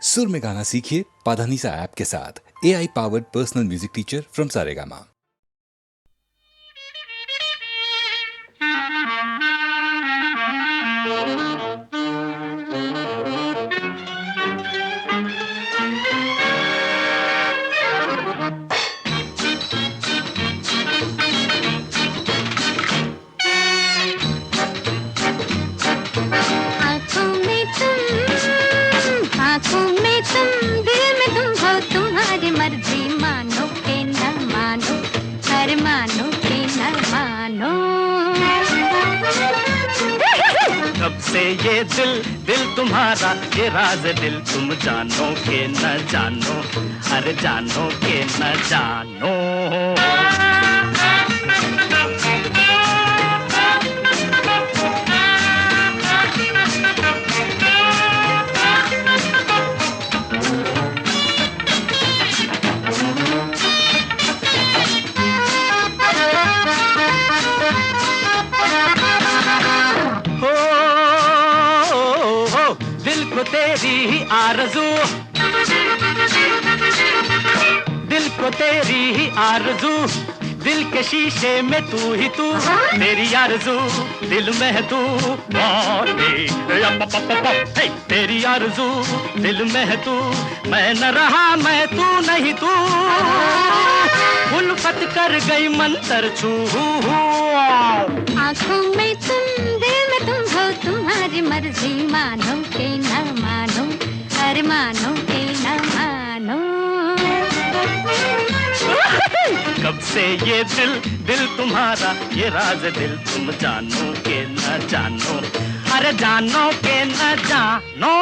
सुर में गाना सीखिए पाधानीसा ऐप के साथ। AI powered personal music teacher from Saregama. कब से ये दिल तुम्हारा, ये राज दिल तुम जानो के न जानो, अरे जानो के न जानो। तेरी ही आरज़ू, दिल को तेरी ही आरज़ू, दिल के शीशे में तू ही तू, तेरी आरज़ू दिल में है तू, तेरी आरज़ू दिल में है तू, मैं न रहा मैं तू नहीं तू, उल्फत कर गई मंतर छू। आँखों में तुम, दिल में तुम हो, तुम्हारी मर्जी मानो के न मानो, अरे मानो के न मानो। कब से ये दिल तुम्हारा, ये राज दिल तुम जानो के न जानो, अरे जानो के न जानो।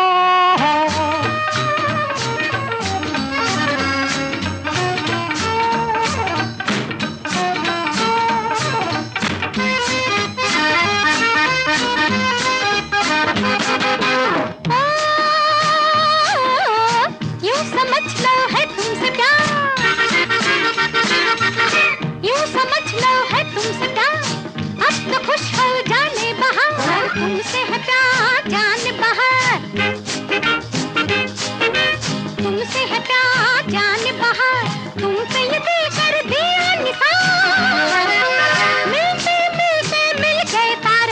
तुमसे है प्यार जान बहार, तुमसे है प्यार जान बहार, तुम पे ये दिल कर दिया निसार, मिलते मिलते मिल गए तार।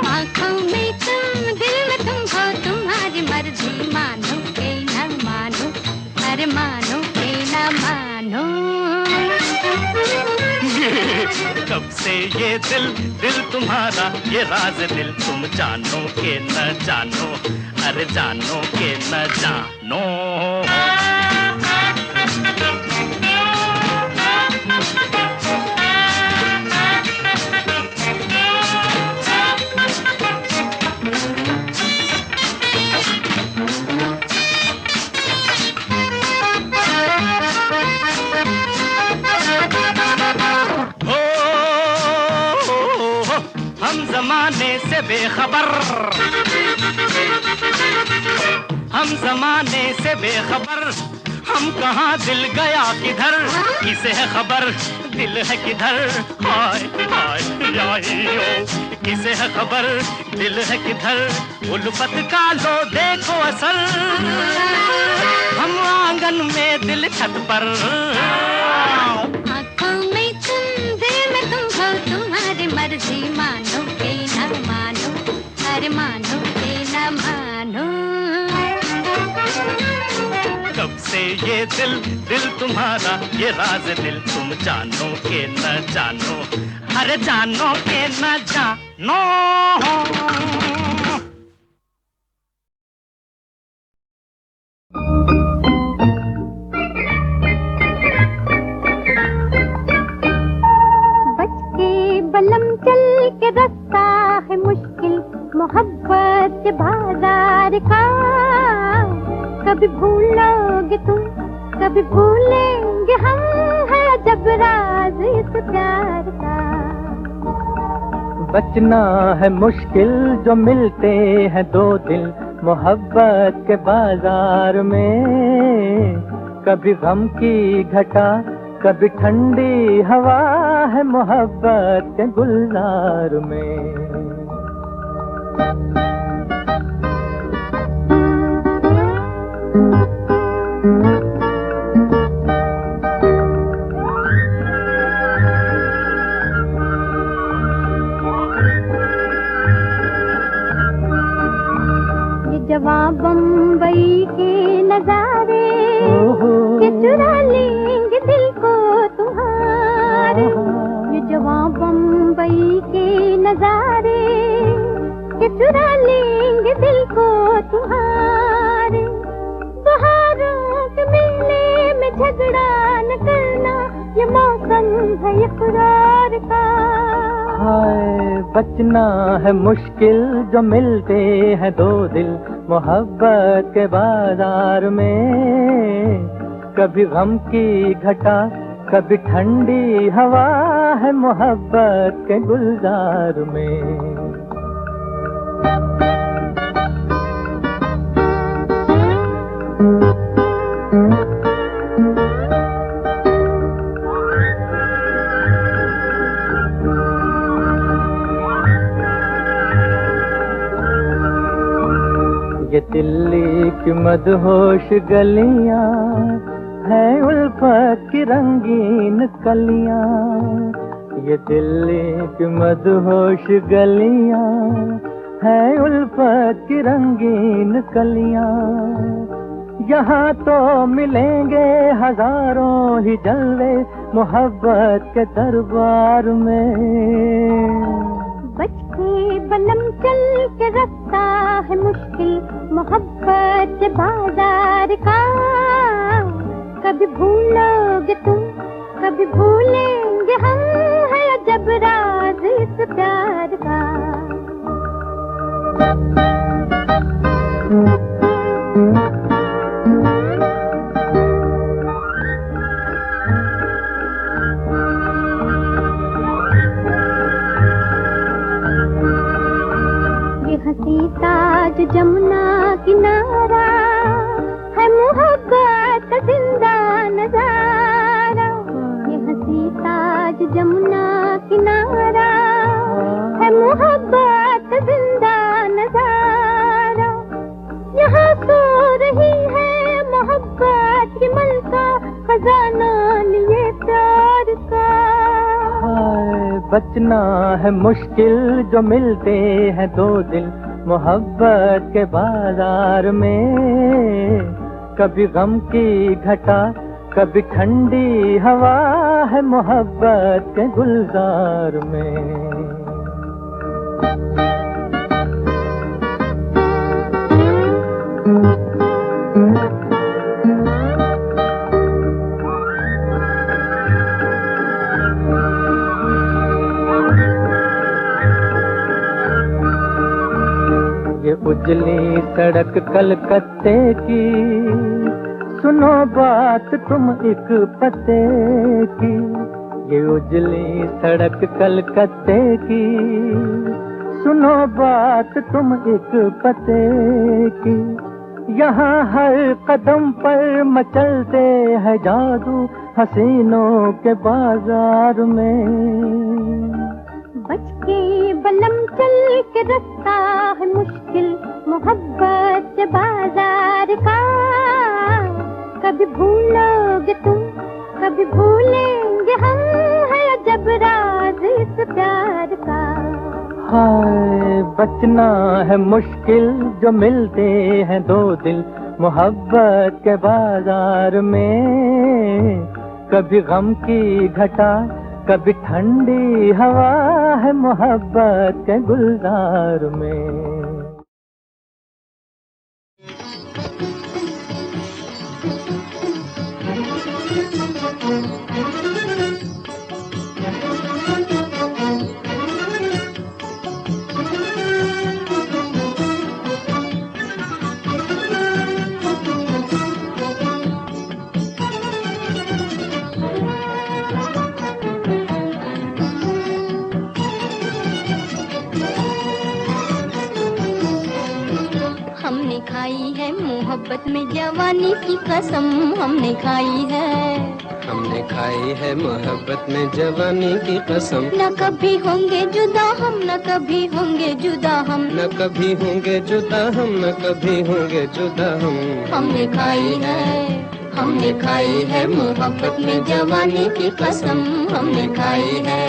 आँखों में तुम, दिल में तुम हो, तुम्हारी मर्जी मानो के न मानो, अरे मानो के न मानो। कब से ये दिल तुम्हारा, ये राज दिल तुम जानो के न जानो, अरे जानो के न जानो। ज़माने से बेखबर, हम ज़माने से बेखबर, हम कहाँ दिल गया किधर, किसे है खबर दिल है किधर, हाय हाय किसे है खबर दिल है किधर, उल्फत का लो देखो असर, हम आंगन में दिल छत पर। आँखों में तुम, दिल में तुम हो, तुम्हारी मर्जी मानो के न मानो, अरे मानो के न मानो। कब से ये दिल तुम्हारा, ये राज दिल तुम जानो के न जानो, अरे जानो के न जानो। बलम चल के रास्ता है मुश्किल, मोहब्बत के बाजार का, कभी भूलोगे तुम, कभी भूलेंगे हम, है जब राज इस प्यार का। बचना है मुश्किल जो मिलते हैं दो दिल, मोहब्बत के बाजार में, कभी गम की घटा कभी ठंडी हवा है मोहब्बत के गुलजार में। जवां बम्बई के नजारे ये चुरा लेंगे दिल को तुम्हारे, ये जवां बम्बई के नजारे ये चुरा लेंगे दिल को तुम्हारे। बहारों के मेले में झगड़ा न करना, ये मौसम है इकरार का। हाय बचना है मुश्किल जो मिलते हैं दो दिल मोहब्बत के बाजार में। कभी गम की घटा कभी ठंडी हवा है मोहब्बत के गुलजार में। ये दिल्ली की मदहोश गलियां हैं उल्फत की रंगीन कलियां, ये दिल्ली की मदहोश गलियां हैं उल्फत की रंगीन कलियां। यहाँ तो मिलेंगे हजारों ही जलवे मोहब्बत के दरबार में। बच के बलम चल के रास्ता है मुश्किल मोहब्बत के बाजार का। कभी भूलोगे तुम कभी भूलेंगे हम, है अजब राज इस प्यार का। हंसी ताज जमुना किनारा है मोहब्बत का जिंदा नजारा। ये हंसी ताज जमुना किनारा है मोहब्बत का जिंदा नजारा। यहाँ सो रही है मोहब्बत की मलका, खजाना लिए प्यार का। बचना है मुश्किल जो मिलते हैं दो दिल मोहब्बत के बाजार में। कभी गम की घटा कभी ठंडी हवा है मोहब्बत के गुलजार में। ये उजली सड़क कलकत्ते की, सुनो बात तुम एक पते की। ये उजली सड़क कलकत्ते की, सुनो बात तुम एक पते की। यहाँ हर कदम पर मचलते हैं जादू हसीनों के बाजार में। बच के बलम चल के रास्ता है मुश्किल मोहब्बत के बाजार का। कभी भूलोगे तुम कभी भूलेंगे हम, है अजब राज इस प्यार का। हाय बचना है मुश्किल जो मिलते हैं दो दिल मोहब्बत के बाजार में। कभी गम की घटा कभी ठंडी हवा है मोहब्बत के गुलजार में। हमने खाई है मोहब्बत में जवानी की कसम, हमने खाई है। हमने खाई है मोहब्बत में जवानी की कसम। न कभी होंगे जुदा हम, न कभी होंगे जुदा हम, न कभी होंगे जुदा हम, न कभी होंगे जुदा हम। हमने खाई है, हमने खाई है मोहब्बत में जवानी की कसम, हमने खाई है।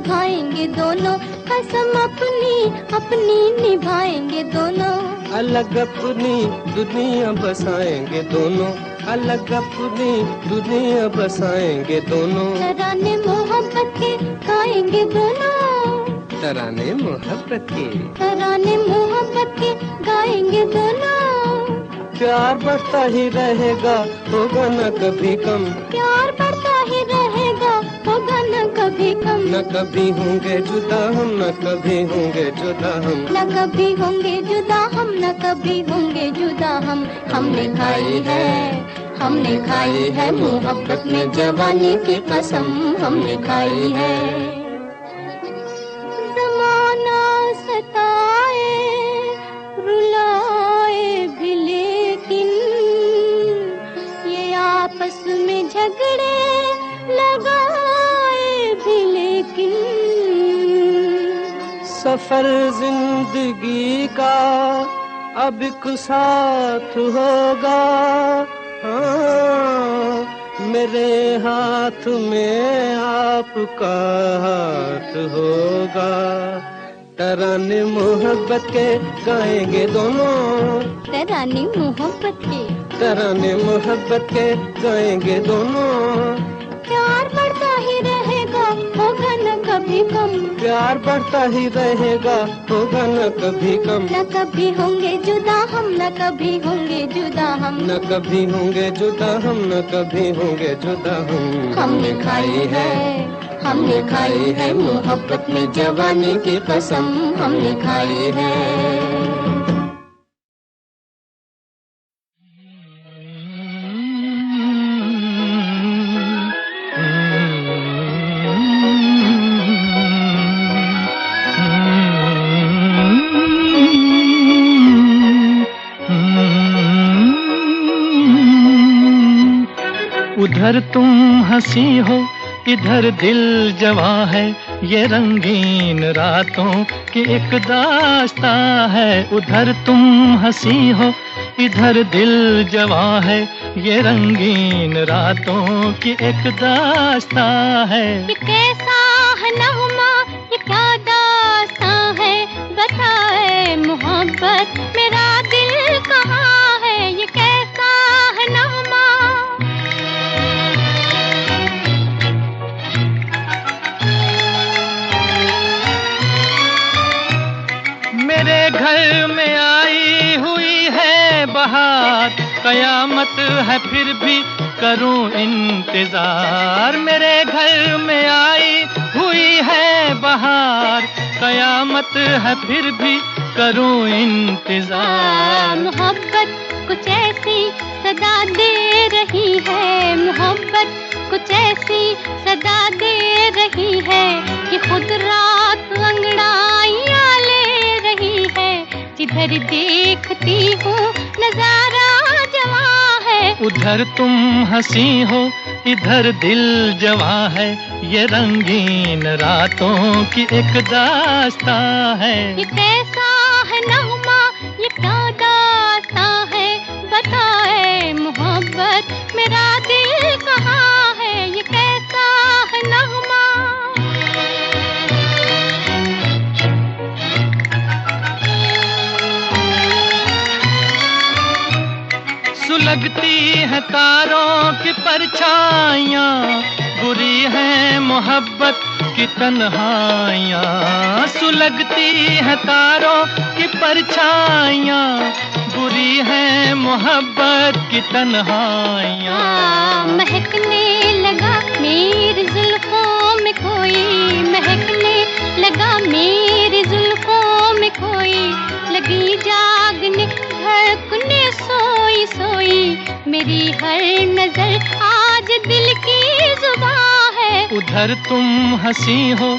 निभाएंगे दोनों, कसम अपनी अपनी निभाएंगे दोनों। अलग अपनी दुनिया बसाएंगे दोनों, अलग अपनी दुनिया बसाएंगे दोनों। तराने मोहब्बत के गाएंगे दोनों, तराने मोहब्बत के, तराने मोहब्बत के गाएंगे दोनों। प्यार बढ़ता ही रहेगा, होगा न कभी कम, प्यार बढ़ता ही रहेगा, होगा न कभी कम। न कभी होंगे जुदा हम, न कभी होंगे जुदा हम, न कभी होंगे जुदा हम, न कभी होंगे जुदा हम। हमने खाई है, हमने खाई है मोहब्बत में जवानी की कसम, हमने खाई है। ज़माना सताए रुलाए भी, लेकिन ये आपस में झगड़े लगाए भी, लेकिन सफर जिंदगी का अब एक साथ होगा। हाँ, मेरे हाथ में आपका हाथ होगा। तराने मोहब्बत के गाएंगे दोनों, तराने मोहब्बत के, तराने मोहब्बत के गाएंगे दोनों। प्यार बढ़ता ही रहेगा, होगा न कभी कम, प्यार बढ़ता ही रहेगा, होगा न कभी कम। न कभी होंगे जुदा हम, न कभी होंगे जुदा हम, न कभी होंगे जुदा हम, न कभी होंगे जुदा हम। हमने खाई है, हमने खाई है मोहब्बत में जवानी की कसम, हमने खाई है। उधर तुम हंसी हो, इधर दिल जवां है, ये रंगीन रातों की एक दास्तां है। उधर तुम हंसी हो, इधर दिल जवां है, ये रंगीन रातों की एक दास्तां है। ये कैसा है नगमा, ये क्या दास्तां है, बताए मोहब्बत मेरा दिल कहाँ है। ये कैसा है नगमा, मेरे घर में आई हुई है बहार, कयामत है फिर भी करूं इंतजार। मेरे घर में आई हुई है बहार, कयामत है फिर भी करूं इंतजार। मोहब्बत कुछ ऐसी सदा दे रही है, मोहब्बत कुछ ऐसी सदा दे रही है कि खुद रात अंगड़ाइयां ले रही है। जिधर देखती हूँ नजारा जवां है, उधर तुम हंसी हो, इधर दिल जवां है, ये रंगीन रातों की एक दास्तां है। ये कैसा है नगमा, ये क्या दास्तां है, बताए मोहब्बत मेरा दिल कहाँ है। ये कैसा है नगमा, सुलगती है तारों की परछाइयाँ, बुरी है मोहब्बत की तन्हाइयाँ। सुलगती है तारों की परछाइयाँ, बुरी है मोहब्बत की तन्हाइयाँ। महकने लगा मेरी जुल्फों में कोई, महकने लगा मेरी जुल्फों में कोई। लगी जागने धड़कने सोई सोई, मेरी हर नजर आज दिल की जुबां है। उधर तुम हंसी हो,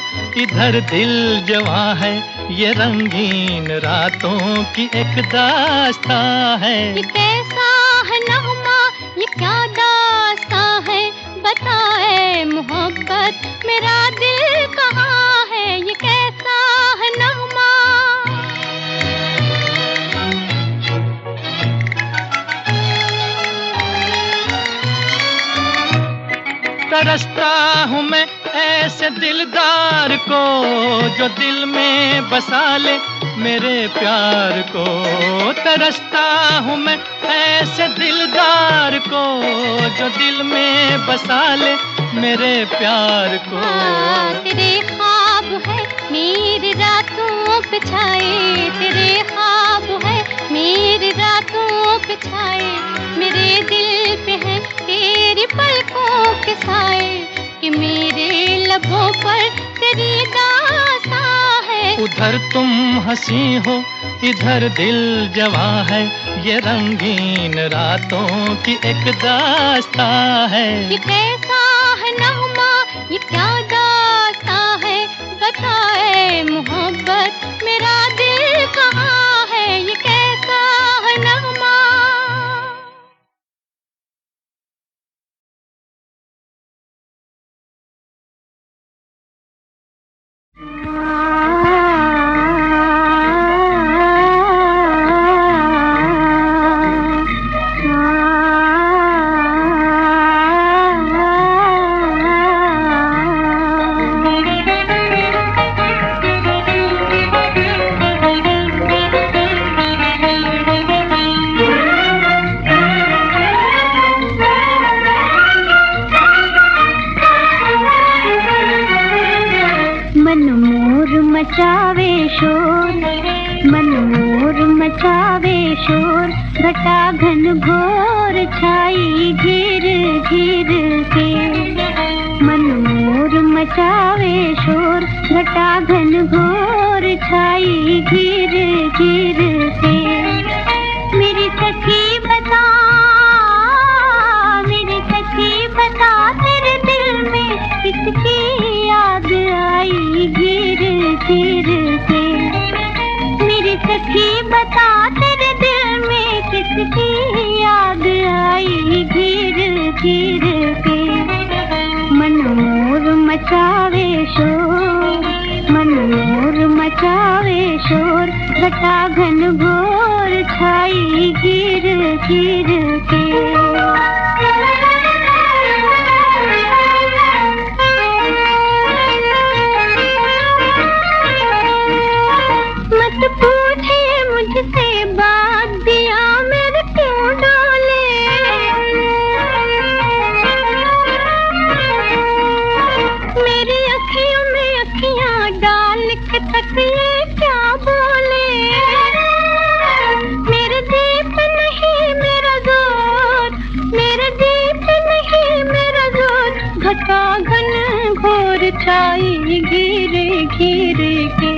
इधर दिल जवां है, ये रंगीन रातों की एक दास्तां है। ये कैसा है नगमा, ये क्या दास्तां है, बताए मोहब्बत मेरा दिल कहाँ है। ये कैसा है नगमा, तरसता हूँ मैं ऐसे दिलदार को जो दिल में बसा ले, मेरे प्यार को तरसता हूँ मैं। ऐसे दिलदार को जो दिल में बसा ले, मेरे प्यार को। तेरे ख्वाब है मेरी रातों पे छाए, तेरे ख्वाब है मेरी रातों पे छाए, मेरे दिल पे है तेरी पलकों के साए, कि मेरे लबों पर तेरी दास्तां है। उधर तुम हंसी हो, इधर दिल जवां है, ये रंगीन रातों की एक दास्तां है। ये कैसा है नगमा, ये क्या दास्तां है, बताए मोहब्बत मेरा दिल कहाँ है, ये कैसा है नगमा। मचावे शोर, मन मोर मचावे शोर, घटा घन घोर छाई घिर घिर के। मन मोर मचावे शोर, घटा घन घोर छाई घिर घिर के। मेरी सखी बता, मेरी सखी बता, तेरे दिल में किसकी याद आई घिर घिर के। मेरी सखी बता, तेरे दिल में किसकी याद आई घिर घिर के। मन मोर मचावे शोर, मन मोर मचावे शोर, घटा घन घोर छाई घिर घिर के। मत पूछे मुझसे बात, दिया मेरे क्यों डोले। मेरी अखियों में अखियां डाल के तकिए क्या बोले। मेरे दीप नहीं मेरा जोर, मेरे दीप नहीं मेरा जोर, घटा घन घोर छाई घिर घिर के।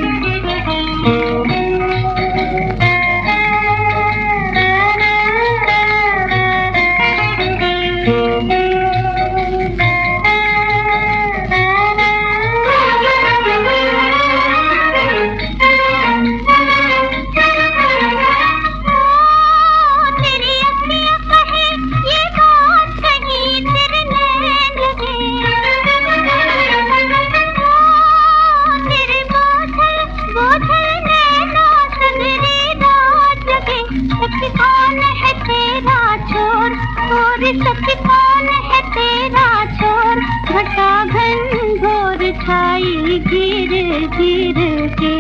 घटा घन घोर छाई घिर घिर के।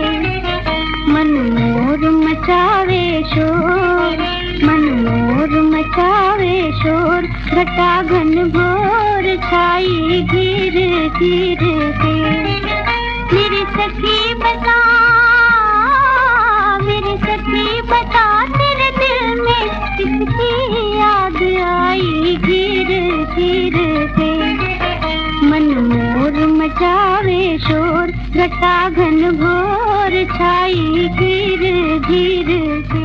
मन मोर मचावे शोर, मन मोर मचावे शोर, घटा घन घोर छाई घिर घिर के। मेरी सखी बता, मेरी सखी बता, तेरे दिल में किसकी याद आई घिर घिर के। मन मोर मचावे शोर, घटा घन घोर छाई घिर घिर के।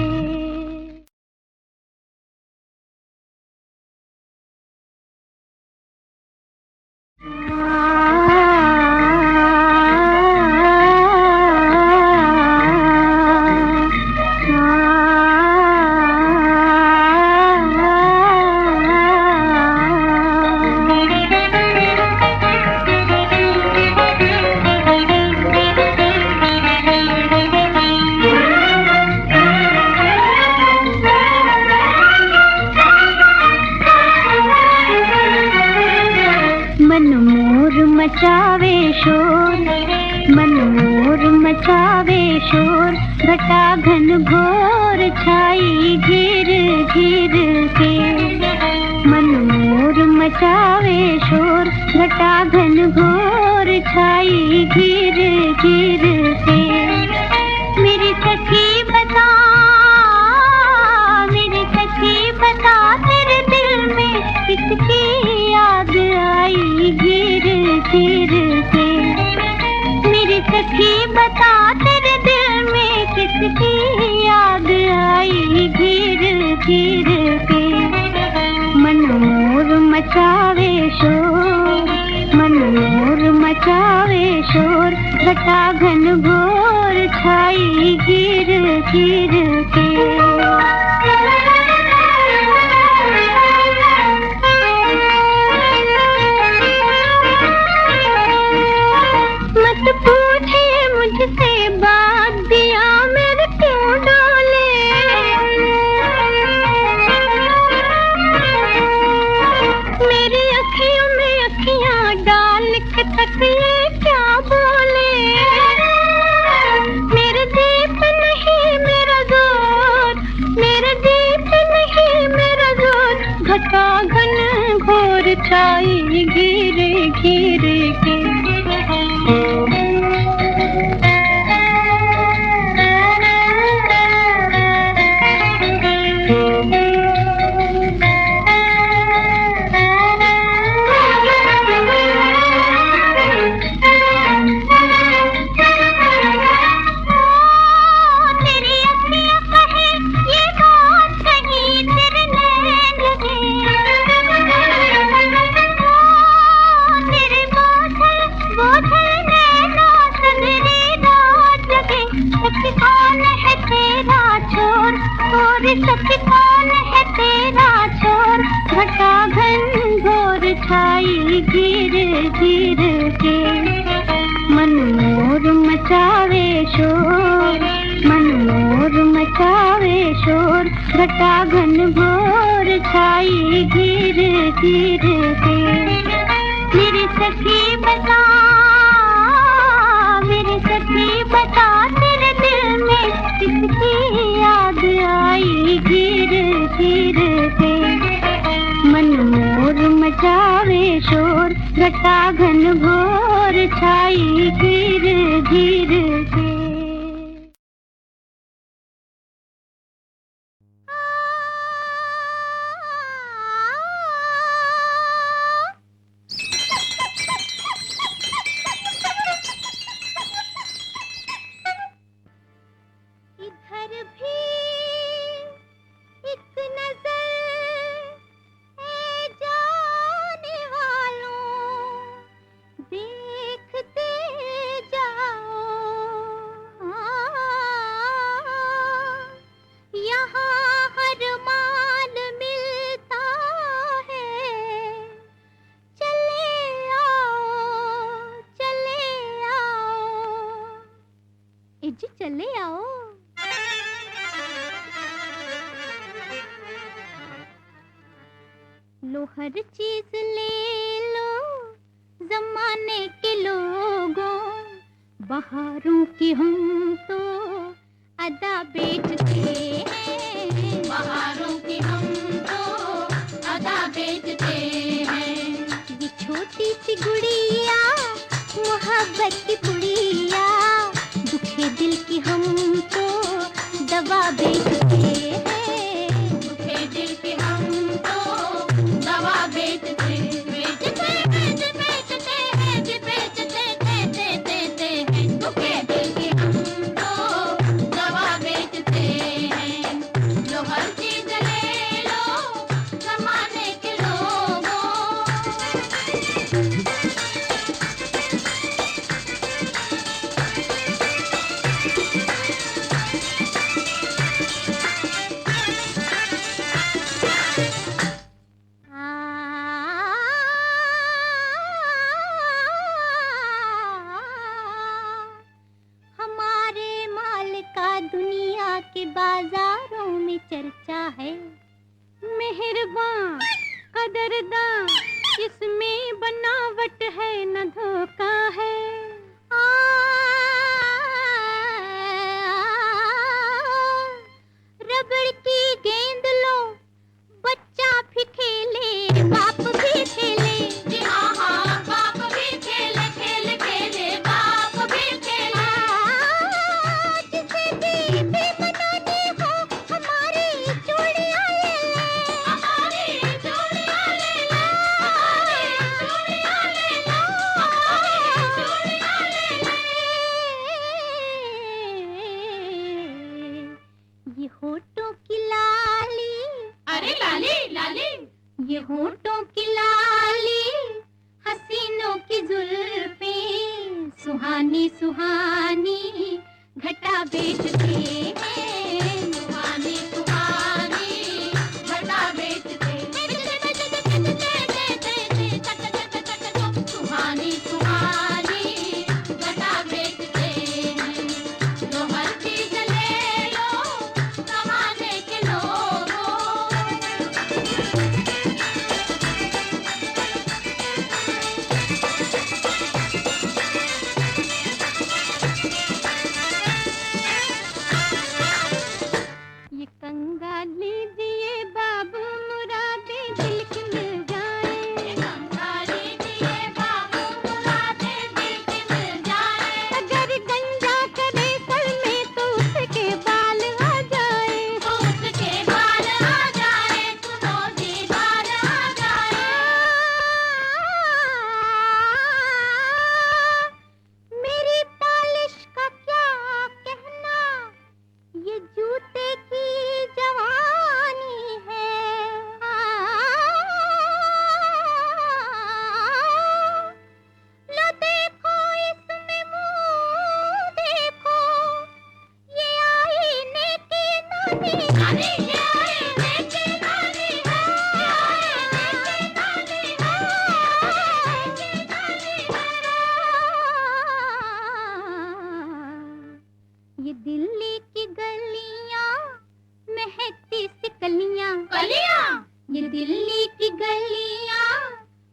मोर मचावे शोर, मन मोर मचावे शोर, घटा घन घोर छाई घिर घिर के। मन मोर मचावे शोर, घटा घन घोर छाई घिर घिर के। मेरी सखी बता, मेरी सखी बता, तेरे दिल में किसकी याद आई घिर घिर के। मेरी सखी बता, तेरे दिल में किसकी याद आई घिर घिर के। मन मोर मचावे शोर, मन मोर मचावे शोर, घटा घन घोर छाई घिर घिर के। मत पूछिए मुझसे बात, दिया मेरे क्यों डोले। मेरी अखियों में अखियां डाल के तक ये क्या बोले। मेरे दीप नहीं मेरा जोर, मेरे दीप नहीं मेरा जोर, घटा घन घोर छाई घिर घिर के। सच कौन है तेरा छोर, घटा घन घोर छाई घिर घिर के। मन मोर मचावे शोर, मन मोर मचावे शोर, घटा घन घोर छाई घिर घिर के। मेरी सखी बता, मेरी सखी बता, तेरे दिल में किसकी याद आई घिर घिर के। मन मोर मचावे शोर, घटा घन घोर छाई घिर घिर के। इधर भी एक नजर है जाने वालों, देखते जाओ। यहाँ हर माल मिलता है, चले आओ चले आओ। जी चले आओ। लो हर चीज ले लो जमाने के लोगों, बहारों की हम तो अदा बेचते हैं, बहारों की हम तो अदा बेचते हैं। ये छोटी सी गुड़िया मोहब्बत की पुड़िया, दुखे दिल की हम तो दवा बेचते हैं, दुखे दिल की हम तो दवा बेचते बेचते बेचते बेचते हैं जी, बेचते देते देते हैं, दुखे दिल की हम तो दवा बेचते हैं। जो हर चीज ले लो जमाने के लोगों। दुनिया के बाजारों में चर्चा है, मेहरबान कदरदान इसमें बनावट है न धोखा है। रबड़ की गेंद लो, बच्चा भी खेले, बाप भी खेले। जी हाँ हाँ, बाप भी खेले, खेल खेले, बाप भी खेले। जिसे भी मनानी हो, हमारी चूड़ियाँ ले ले, हमारी चूड़ियाँ ले ले, हमारी चूड़ियाँ ले ले, हमारी चूड़ियाँ ले ले। ये होठों की लाली, अरे लाली लाली, ये होठों की लाली, हसीनों की जुल्फें, सुहानी सुहानी घटा बेचते हैं, सुहानी सुहानी घटा बेचते हैं, सुहानी सुहानी घटा बेचते हैं। जो हर चीज ले लो, कमाने के लोगों। ये कंगा लीजिए बाबू, मुरादे दिल की मिल जाए। ये कंगा लीजिए बाबू, मुरादे दिल की मिल जाए। अगर गंजा करे सर में तो उसके बाल आ जाए, तो उसके बाल आ जाए, सुनो जी बाल आ जाए। मेरी पॉलिश का क्या कहना, ये जूते की जवानी है। लो देखो इसमें मुँह देखो, ये आईने की नानी, नानी ये आईने की नानी है, आईने की नानी है। ये दिल्ली की गलियां महकती सी कलियां, कलियां। ये दिल्ली की गलियां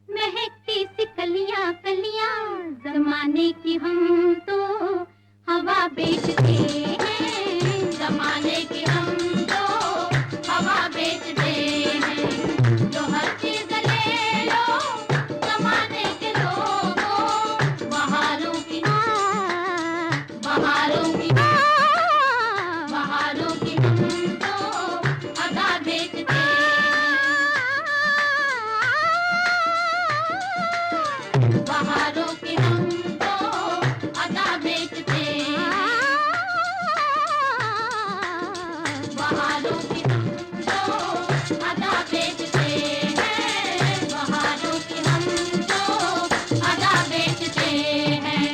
महकती सी कलियां, कलियां। जमाने की हम तो हवा बेचते हैं, जमाने की हम तो हवा बेचते हैं। जो हर चीज ले लो, जमाने के लोगों। बहारों की बहारों की बहारों की हम तो अदा बेचते हैं, बहारों की हम तो अदा बेचते हैं, बहारों की हम तो अदा बेचते हैं, बहारों की हम तो अदा बेचते हैं।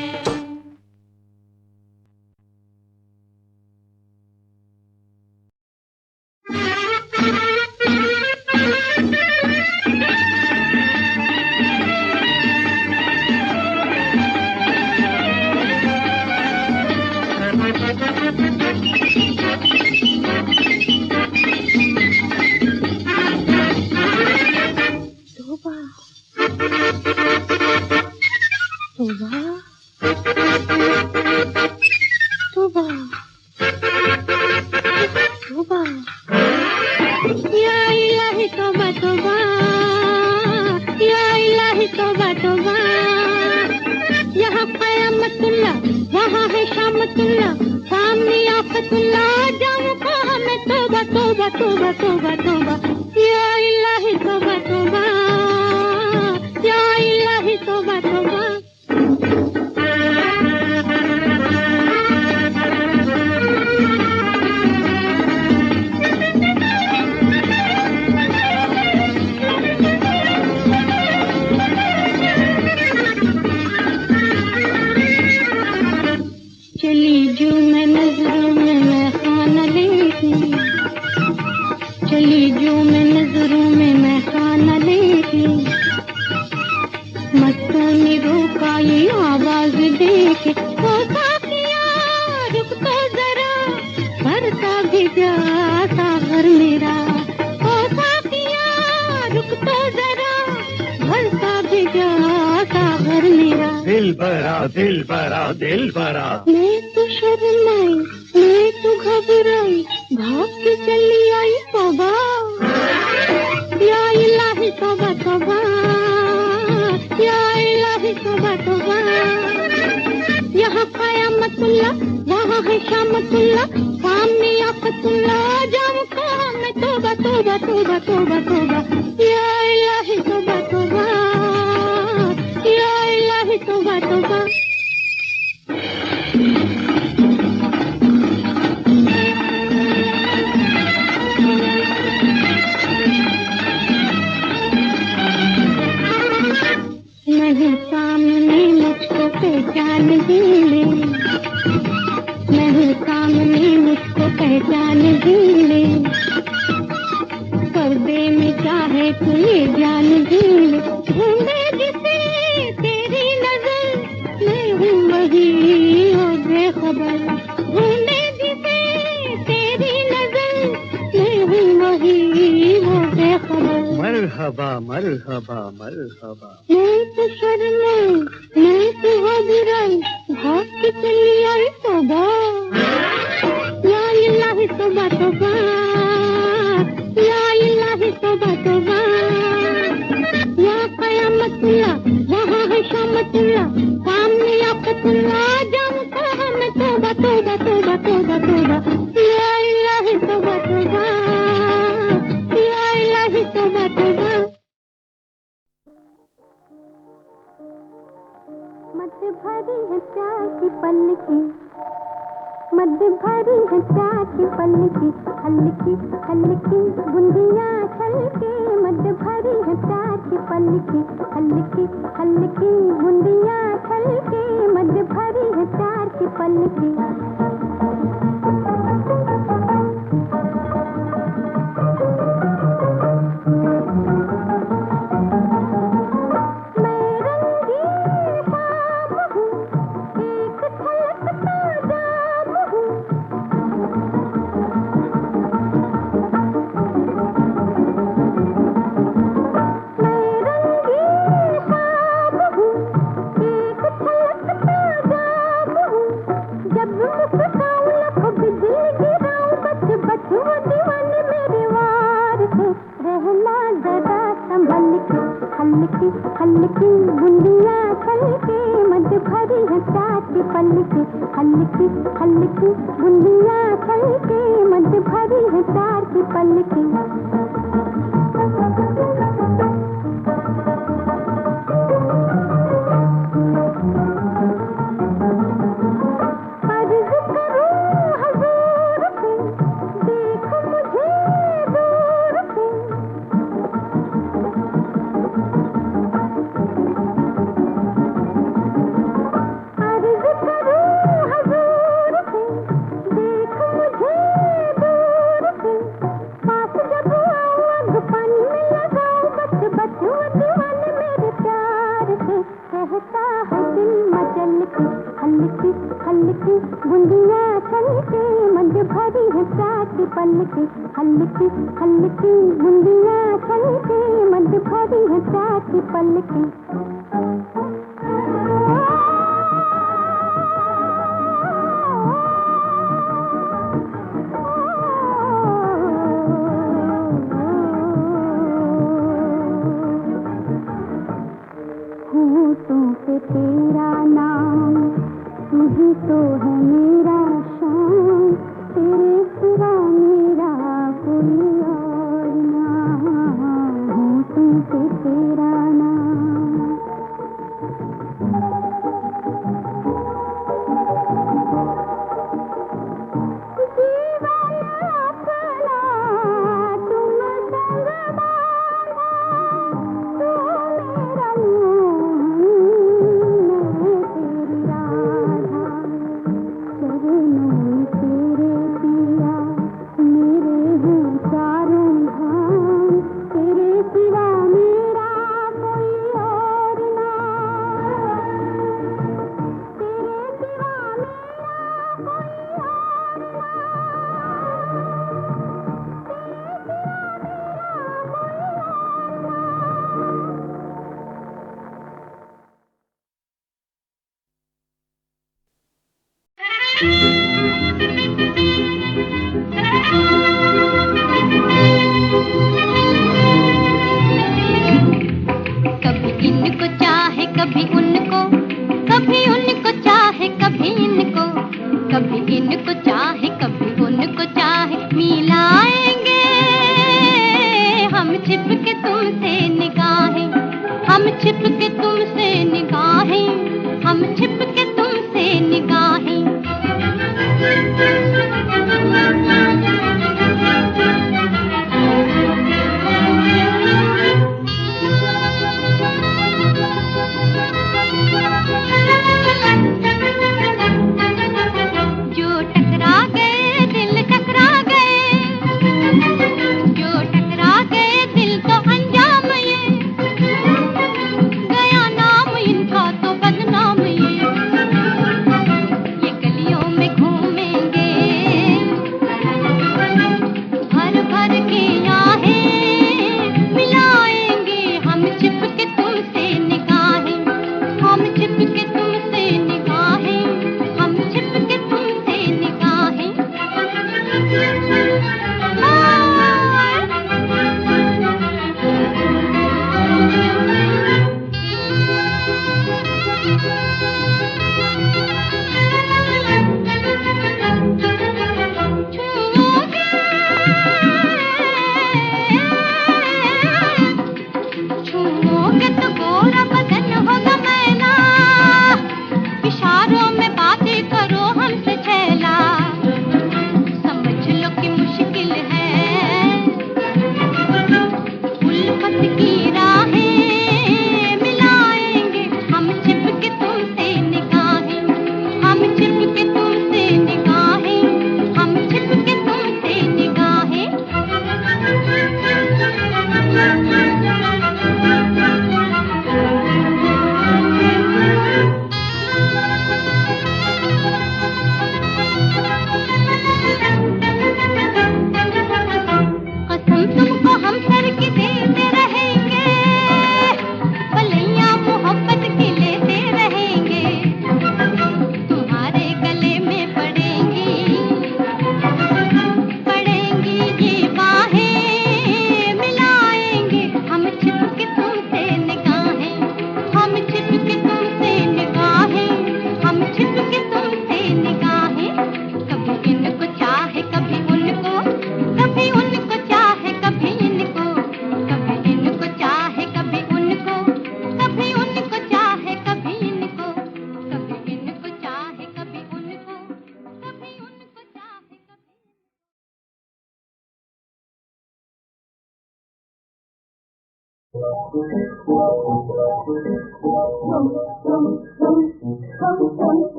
यहाँ क़यामतुल्लाह, वहाँ है शामतुल्लाह, सामने आफतुल्लाह, जाऊँ कहाँ मैं, तौबा तौबा तौबा तौबा तौबा, या इलाही तौबा तौबा, या इलाही तौबा तौबा। चली जो मैं नजरों में मैं खाना लेती, चली जो मैं नजरों में मैं खाना लेती, मस्तों ने रोका ये आवाज देके, ओ साथिया रुक तो जरा, भरता भी जा सागर मेरा, ओ साथिया रुक तो जरा, भरता दिल भरा दिल भरा दिल भरा। मैं तो शर्माई, मैं तो घबराई, भाग के चली आई तौबा, या इलाही तौबा तौबा, या इलाही तौबा तौबा। यहाँ कयामतुल्ला, वहाँ है शामतुल्ला, सामने आफतुल्ला, जाऊँ कहाँ मैं तौबा तौबा तौबा तौबा तौबा, या इलाही तौबा तौबा, या इलाही तौबा तौबा। नहीं सामने मुझको पहचान ही ले, नहीं सामने मुझको पहचान ही ले, पर्दे में चाहे तू ये जान ही ले, ढूंढे जिसे तेरी नजर, मैं हूँ वही हो बेखबर, ढूंढे जिसे तेरी नजर, मैं हूँ वही हो बेखबर। मरहबा मरहबा मरहबा। मैं तो शर्माई, मैं तो घबराई, भाग के चली आई तौबा, या इलाही तौबा तौबा, या इलाही तौबा तौबा। या कयामतुल्ला, वहाँ है शामतुल्ला, सामने आफतुल्ला, जाऊँ कहाँ मैं तौबा तौबा तौबा तौबा तौबा, या इलाही तौबा तौबा, या इलाही तौबा तौबा। मद भरी है प्यार की पलकी, मद भरी है प्यार की पलकी, हल्की हल्की बूंदियाँ छलके, मद भरी है प्यार की पलकी, हल्की हल्की बूंदियाँ छलके, मद भरी है प्यार की पलकी। हल्की हल्की बूंदियाँ छलके, मद भरी है प्यार की पलकी, हल्की हल्की बूंदियाँ छलके, मद भरी है प्यार की पलकी। हल्की हल्की बूंदियाँ छलके, मद भरी है प्यार की पलकी, हल्की हल्की बूंदियाँ छलके, मद भरी है प्यार की पलकी। होठों पे तेरा नाम, तू ही तो है मेरा शान, तेरे सिवा मेरा कोई और ना। होठों पे तेरा नाम,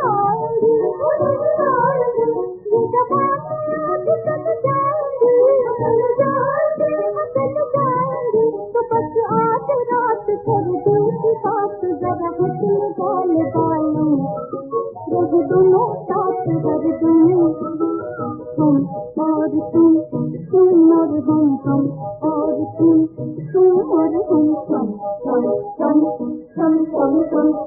और हम